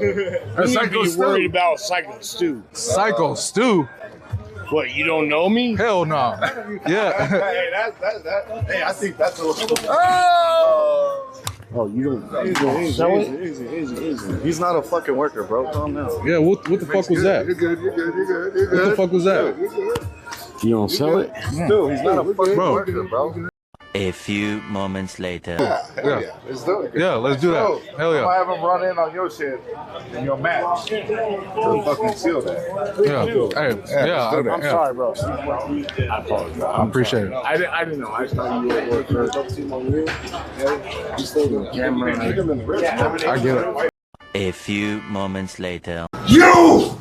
You need to be worried about Syko Stu. Syko Stu? What, you don't know me? Hell no. Yeah. Hey, hey, I think that's a little. Oh, you don't sell it? Easy. He's not a fucking worker, bro. Calm down. Yeah, what the fuck was that? You're good. What the fuck was that? You don't sell it? Dude, he's not a fucking worker, bro. A few moments later. Yeah. Let's do it. Yeah, let's do that. Hell yeah. I'm gonna have him run in on your shit in your match to fucking seal that. Yeah. Hey, yeah. I'm sorry, bro. I apologize. I appreciate it. I didn't know. I thought you were a worker. I get it. A few moments later. You!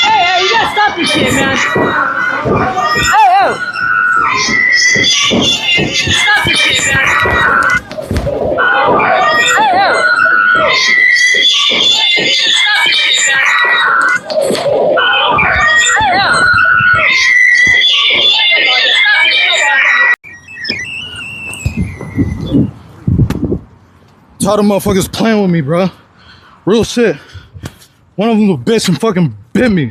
Hey, you gotta stop this shit, man. Hey. Stop this shit, man. Hey. Stop this shit, man. Tired of motherfuckers playing with me, bro. Real shit. One of them was a bitch and fucking bit me.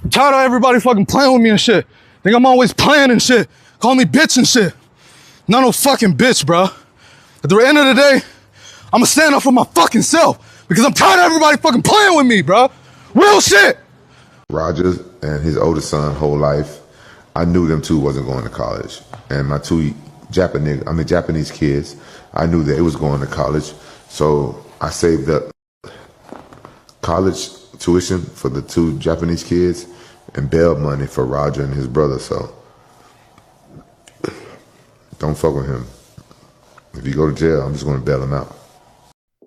I'm tired of everybody fucking playing with me and shit. Think I'm always playing and shit. Call me bitch and shit. Not no fucking bitch, bro. At the end of the day, I'ma stand up for my fucking self because I'm tired of everybody fucking playing with me, bro. Real shit. Rogers and his oldest son, whole life, I knew them two wasn't going to college. And my two Japanese kids, I knew they was going to college. So I saved up college tuition for the two Japanese kids and bail money for Roger and his brother. So don't fuck with him. If you go to jail, I'm just going to bail him out.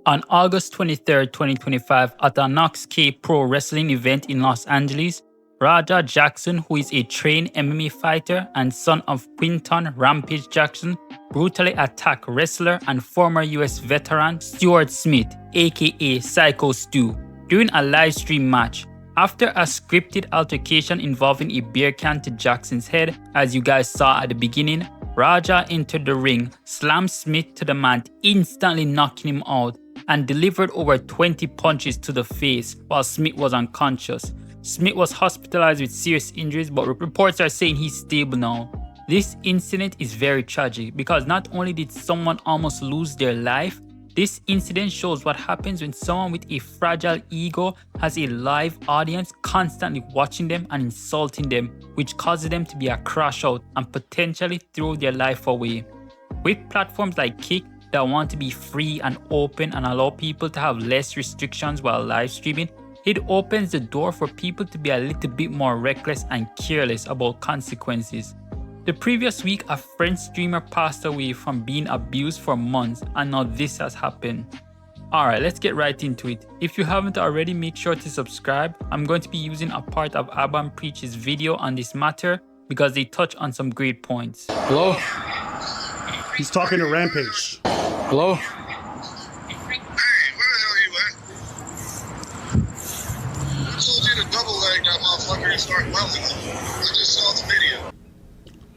On August 23rd, 2025, at the KnokX Pro Wrestling event in Los Angeles, Raja Jackson, who is a trained MMA fighter and son of Quinton Rampage Jackson, brutally attacked wrestler and former US veteran Stuart Smith, aka Syko Stu, during a live stream match. After a scripted altercation involving a beer can to Jackson's head, as you guys saw at the beginning, Raja entered the ring, slammed Smith to the mat, instantly knocking him out, and delivered over 20 punches to the face while Smith was unconscious. Smith was hospitalized with serious injuries, but reports are saying he's stable now. This incident is very tragic because not only did someone almost lose their life, this incident shows what happens when someone with a fragile ego has a live audience constantly watching them and insulting them, which causes them to be a crash out and potentially throw their life away. With platforms like Kick that want to be free and open and allow people to have less restrictions while live streaming, it opens the door for people to be a little bit more reckless and careless about consequences. The previous week, a French streamer passed away from being abused for months, and now this has happened. Alright, let's get right into it. If you haven't already, make sure to subscribe. I'm going to be using a part of Abam Preach's video on this matter because they touch on some great points. Hello? He's talking to Rampage. Hello?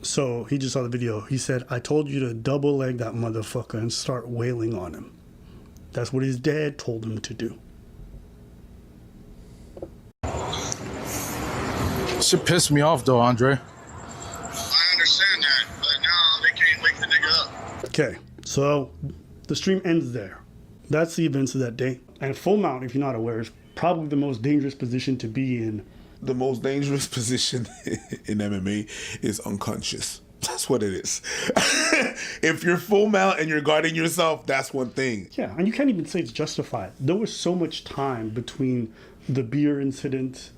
So he just saw the video. He said, I told you to double leg that motherfucker and start wailing on him. That's what his dad told him to do. Shit pissed me off though, Andre. I understand that, but now they can't wake the nigga up. Okay, so the stream ends there. That's the events of that day. And full mount, if you're not aware, is probably the most dangerous position to be in. The most dangerous position in MMA is unconscious. That's what it is. If you're full mount and you're guarding yourself, that's one thing. Yeah, and you can't even say it's justified. There was so much time between the beer incident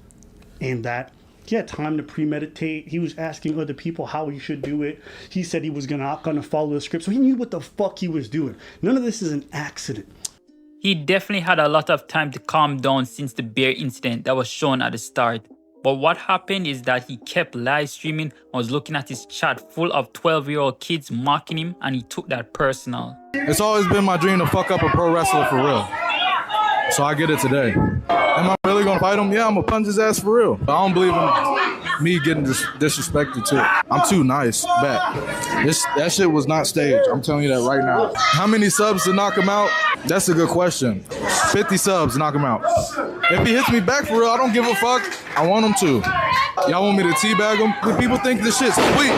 and that. He had time to premeditate. He was asking other people how he should do it. He said he was not gonna follow the script, so he knew what the fuck he was doing. None of this is an accident. He definitely had a lot of time to calm down since the bear incident that was shown at the start. But what happened is that he kept live streaming and was looking at his chat full of 12-year-old kids mocking him, and he took that personal. It's always been my dream to fuck up a pro wrestler for real. So I get it today. Am I really gonna fight him? Yeah, I'm gonna punch his ass for real. I don't believe in me getting disrespected too. I'm too nice. That shit was not staged. I'm telling you that right now. How many subs to knock him out? That's a good question. 50 subs to knock him out. If he hits me back for real, I don't give a fuck. I want him to. Y'all want me to teabag him? People think this shit's sweet.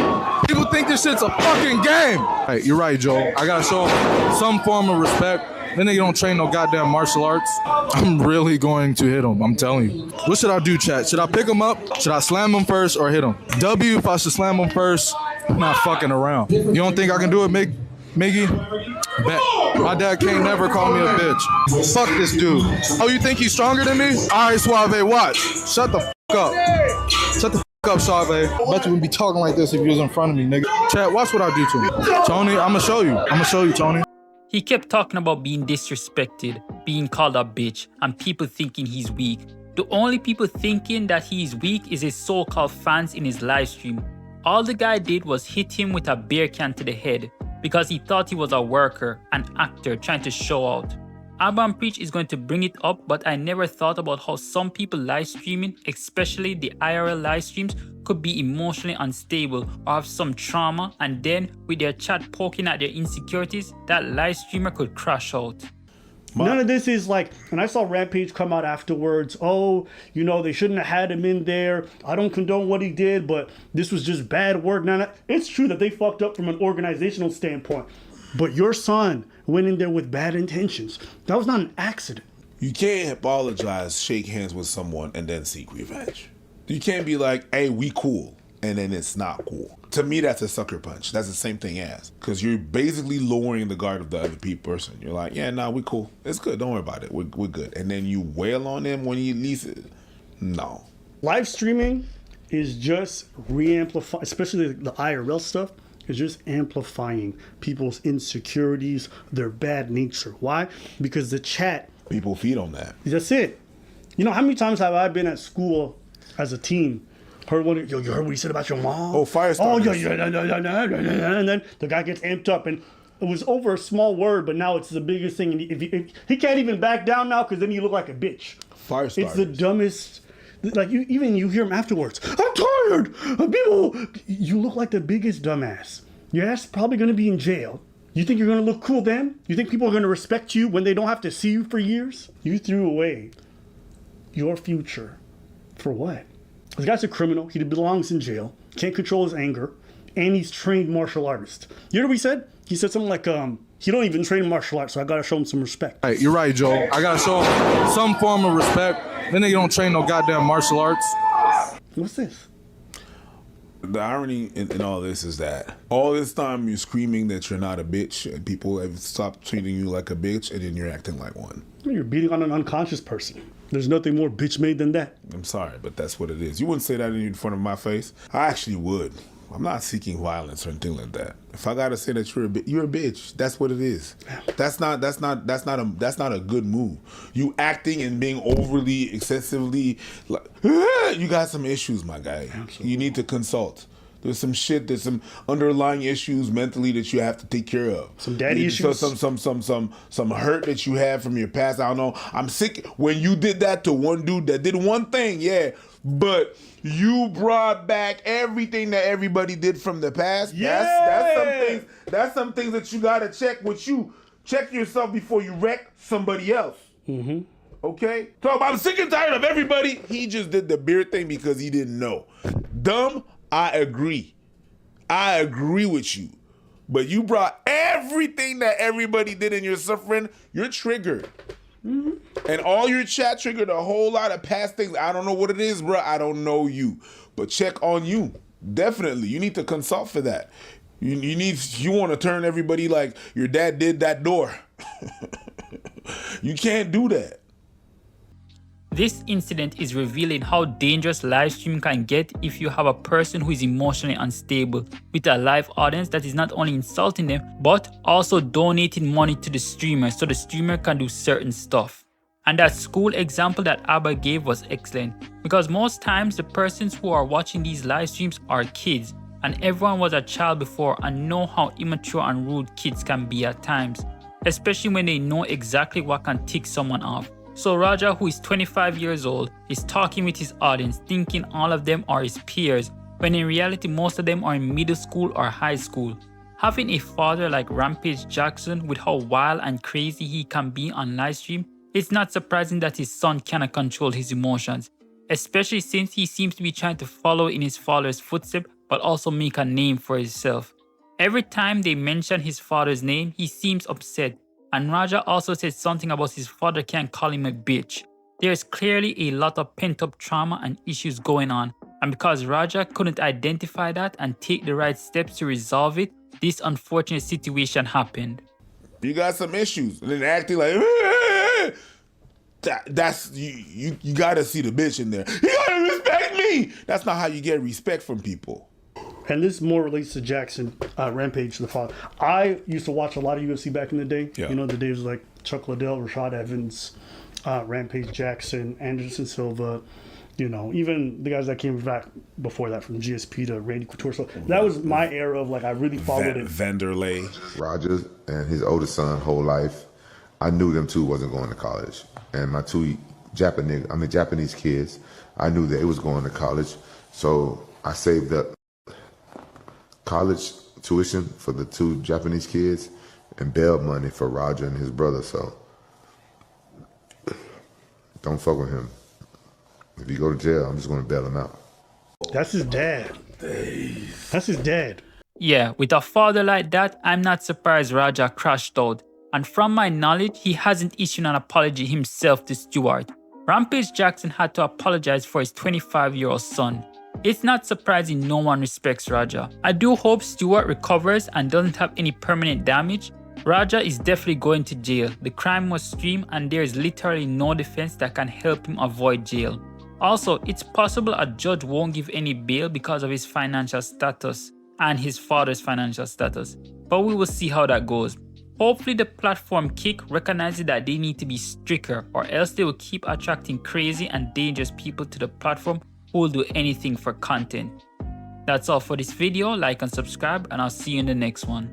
People think this shit's a fucking game. Hey, you're right, Joel. I gotta show him some form of respect. Then they don't train no goddamn martial arts. I'm really going to hit him. I'm telling you. What should I do, chat? Should I pick him up? Should I slam him first or hit him? W if I should slam him first. I'm not fucking around. You don't think I can do it, Miggy? Bet. My dad can't never call me a bitch. Fuck this dude. Oh, you think he's stronger than me? All right, Suave, watch. Shut the fuck up. Shut the fuck up, Suave. I bet you wouldn't be talking like this if you was in front of me, nigga. Chat, watch what I do to him. Tony, I'm gonna show you. I'm gonna show you, Tony. He kept talking about being disrespected, being called a bitch, and people thinking he's weak. The only people thinking that he's weak is his so-called fans in his live stream. All the guy did was hit him with a beer can to the head because he thought he was a worker, an actor trying to show out. Rampage is going to bring it up, but I never thought about how some people live streaming, especially the IRL live streams, could be emotionally unstable or have some trauma, and then with their chat poking at their insecurities, that live streamer could crash out. None of this is like, and I saw Rampage come out afterwards, oh, you know, they shouldn't have had him in there. I don't condone what he did, but this was just bad work. Now, it's true that they fucked up from an organizational standpoint, but your son went in there with bad intentions. That was not an accident. You can't apologize, shake hands with someone, and then seek revenge. You can't be like, hey, we cool, and then it's not cool. To me, that's a sucker punch. That's the same thing as. Because you're basically lowering the guard of the other person. You're like, yeah, nah, we cool. It's good. Don't worry about it. We're good. And then you wail on them when you least... No. Live streaming is just re-amplifying, especially the IRL stuff, is just amplifying people's insecurities, their bad nature. Why? Because the chat... People feed on that. That's it. You know, how many times have I been at school as a teen, heard what, yo, you heard what he said about your mom? Oh, fire starters. Oh, yeah, and then the guy gets amped up, and it was over a small word, but now it's the biggest thing. And if he can't even back down now, because then you look like a bitch. Fire starters. It's the dumbest. Like you hear him afterwards. I'm tired. People, you look like the biggest dumbass. Your ass is probably going to be in jail. You think you're going to look cool then? You think people are going to respect you when they don't have to see you for years? You threw away your future. For what? This guy's a criminal. He belongs in jail. Can't control his anger. And he's trained martial artist. You know what he said? He said something like, he don't even train martial arts, so I gotta show him some respect. Hey, you're right, Joel. I gotta show him some form of respect. Then they don't train no goddamn martial arts. What's this? The irony in all this is that all this time you're screaming that you're not a bitch and people have stopped treating you like a bitch and then you're acting like one. You're beating on an unconscious person. There's nothing more bitch made than that. I'm sorry, but that's what it is. You wouldn't say that in front of my face. I actually would. I'm not seeking violence or anything like that. If I gotta say that you're a bitch. That's what it is. That's not a good move. You acting and being overly, excessively, like, you got some issues, my guy. Absolutely. You need to consult. There's some shit, there's some underlying issues mentally that you have to take care of. Some daddy issues. Some hurt that you have from your past. I don't know. I'm sick when you did that to one dude that did one thing, yeah. But you brought back everything that everybody did from the past. Yeah. That's some things that you gotta check with you. Check yourself before you wreck somebody else. Mm-hmm. Okay? So I'm sick and tired of everybody. He just did the beard thing because he didn't know. Dumb. I agree with you. But you brought everything that everybody did in your suffering. You're triggered. Mm-hmm. And all your chat triggered a whole lot of past things. I don't know what it is, bro. I don't know you. But check on you. Definitely. You need to consult for that. You want to turn everybody like your dad did that door. You can't do that. This incident is revealing how dangerous live streaming can get if you have a person who is emotionally unstable with a live audience that is not only insulting them but also donating money to the streamer so the streamer can do certain stuff. And that school example that Abba gave was excellent, because most times the persons who are watching these live streams are kids, and everyone was a child before and know how immature and rude kids can be at times, especially when they know exactly what can tick someone off. So Raja, who is 25 years old, is talking with his audience thinking all of them are his peers, when in reality most of them are in middle school or high school. Having a father like Rampage Jackson, with how wild and crazy he can be on live stream, it's not surprising that his son cannot control his emotions, especially since he seems to be trying to follow in his father's footsteps but also make a name for himself. Every time they mention his father's name, he seems upset, and Raja also said something about his father can't call him a bitch. There is clearly a lot of pent-up trauma and issues going on, and because Raja couldn't identify that and take the right steps to resolve it, this unfortunate situation happened. You got some issues, and then acting like that's you gotta see the bitch in there. You gotta respect me. That's not how you get respect from people. And this more relates to Jackson, Rampage, the father. I used to watch a lot of UFC back in the day. Yeah. You know, the days like Chuck Liddell, Rashad Evans, Rampage Jackson, Anderson Silva, you know, even the guys that came back before that from GSP to Randy Couture. So that was my era of like, I really followed it. Vanderlei. Rogers and his oldest son whole life, I knew them two wasn't going to college. And my two Japanese kids, I knew that it was going to college. So I saved up college tuition for the two Japanese kids and bail money for Roger and his brother. So don't fuck with him. If you go to jail, I'm just going to bail him out. That's his dad. That's his dad. Yeah, with a father like that, I'm not surprised Raja crashed out. And from my knowledge, he hasn't issued an apology himself to Stuart. Rampage Jackson had to apologize for his 25-year-old son. It's not surprising no one respects Raja. I do hope Stuart recovers and doesn't have any permanent damage. Raja is definitely going to jail. The crime was streamed and there is literally no defense that can help him avoid jail. Also, it's possible a judge won't give any bail because of his financial status and his father's financial status. But we will see how that goes. Hopefully the platform Kick recognizes that they need to be stricter, or else they will keep attracting crazy and dangerous people to the platform who will do anything for content. That's all for this video. Like and subscribe, and I'll see you in the next one.